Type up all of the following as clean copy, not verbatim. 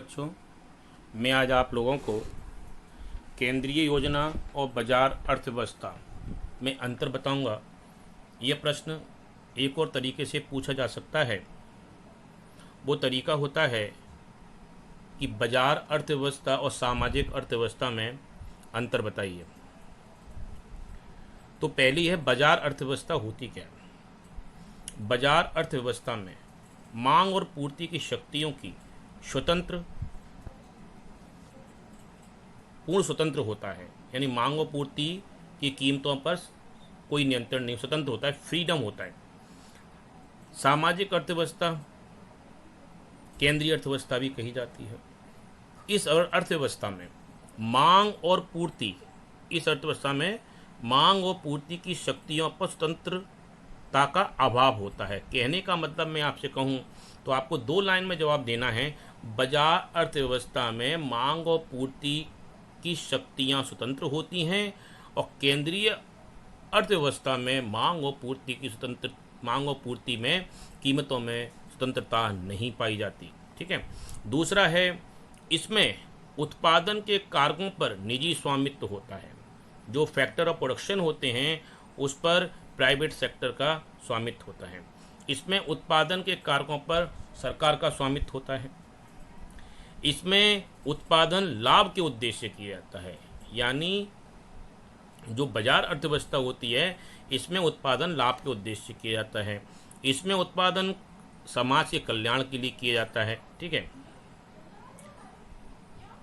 बच्चों, मैं आज आप लोगों को केंद्रीय योजना और बाजार अर्थव्यवस्था में अंतर बताऊंगा। ये प्रश्न एक और तरीके से पूछा जा सकता है। वो तरीका होता है कि बाजार अर्थव्यवस्था और सामाजिक अर्थव्यवस्था में अंतर बताइए। तो पहली है बाजार अर्थव्यवस्था होती क्या है। बाजार अर्थव्यवस्था में मांग और पूर्ति की शक्तियों की पूर्ण स्वतंत्र होता है, यानी मांग और पूर्ति की कीमतों पर कोई नियंत्रण नहीं, स्वतंत्र होता है, फ्रीडम होता है। सामाजिक अर्थव्यवस्था केंद्रीय अर्थव्यवस्था भी कही जाती है। इस अर्थव्यवस्था में मांग और पूर्ति मांग और पूर्ति की शक्तियों पर स्वतंत्रता का अभाव होता है। कहने का मतलब मैं आपसे कहूं तो आपको 2 लाइन में जवाब देना है। बाजार अर्थव्यवस्था में मांग और पूर्ति की शक्तियां स्वतंत्र होती हैं और केंद्रीय अर्थव्यवस्था में मांग और पूर्ति में कीमतों में स्वतंत्रता नहीं पाई जाती। ठीक है। दूसरा है, इसमें उत्पादन के कारकों पर निजी स्वामित्व होता है। जो फैक्टर ऑफ प्रोडक्शन होते हैं उस पर प्राइवेट सेक्टर का स्वामित्व होता है। इसमें उत्पादन के कारकों पर सरकार का स्वामित्व होता है। इसमें उत्पादन लाभ के उद्देश्य से किया जाता है, यानी जो बाजार अर्थव्यवस्था होती है इसमें उत्पादन लाभ के उद्देश्य से किया जाता है। इसमें उत्पादन समाज के कल्याण के लिए किया जाता है। ठीक है।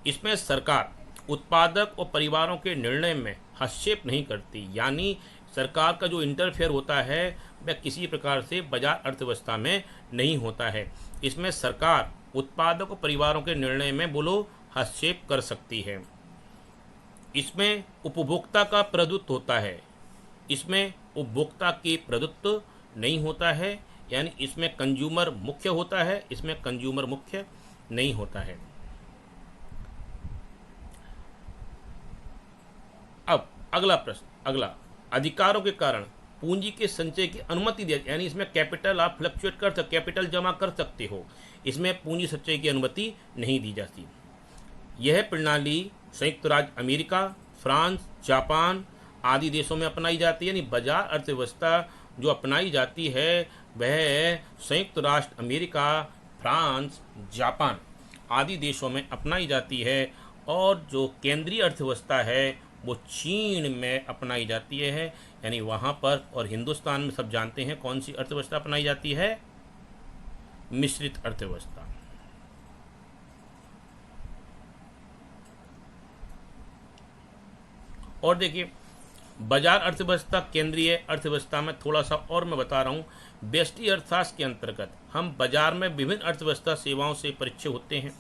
इसमें सरकार उत्पादक और परिवारों के निर्णय में हस्तक्षेप नहीं करती, यानी सरकार का जो इंटरफेयर होता है वह किसी प्रकार से बाजार अर्थव्यवस्था में नहीं होता है। इसमें सरकार उत्पादक और परिवारों के निर्णय में हस्तक्षेप कर सकती है। इसमें उपभोक्ता का प्रभुत्व होता है। इसमें उपभोक्ता के प्रभुत्व नहीं होता है, यानी इसमें कंज्यूमर मुख्य होता है, इसमें कंज्यूमर मुख्य नहीं होता है। अब अगला अधिकारों के कारण पूंजी के संचय की अनुमति दी, यानी इसमें कैपिटल आप फ्लक्चुएट कर सकते, कैपिटल जमा कर सकते हो। इसमें पूंजी संचय की अनुमति नहीं दी जाती। यह प्रणाली संयुक्त राज्य अमेरिका, फ्रांस, जापान आदि देशों में अपनाई जाती है। यानी बाजार अर्थव्यवस्था जो अपनाई जाती है वह संयुक्त राष्ट्र अमेरिका, फ्रांस, जापान आदि देशों में अपनाई जाती है। और जो केंद्रीय अर्थव्यवस्था है वो चीन में अपनाई जाती है, यानी वहाँ पर। और हिंदुस्तान में सब जानते हैं कौन सी अर्थव्यवस्था अपनाई जाती है, मिश्रित अर्थव्यवस्था। और देखिए, बाजार अर्थव्यवस्था केंद्रीय अर्थव्यवस्था में थोड़ा सा और मैं बता रहा हूँ। व्यष्टि अर्थशास्त्र के अंतर्गत हम बाजार में विभिन्न अर्थव्यवस्था सेवाओं से परिचित होते हैं।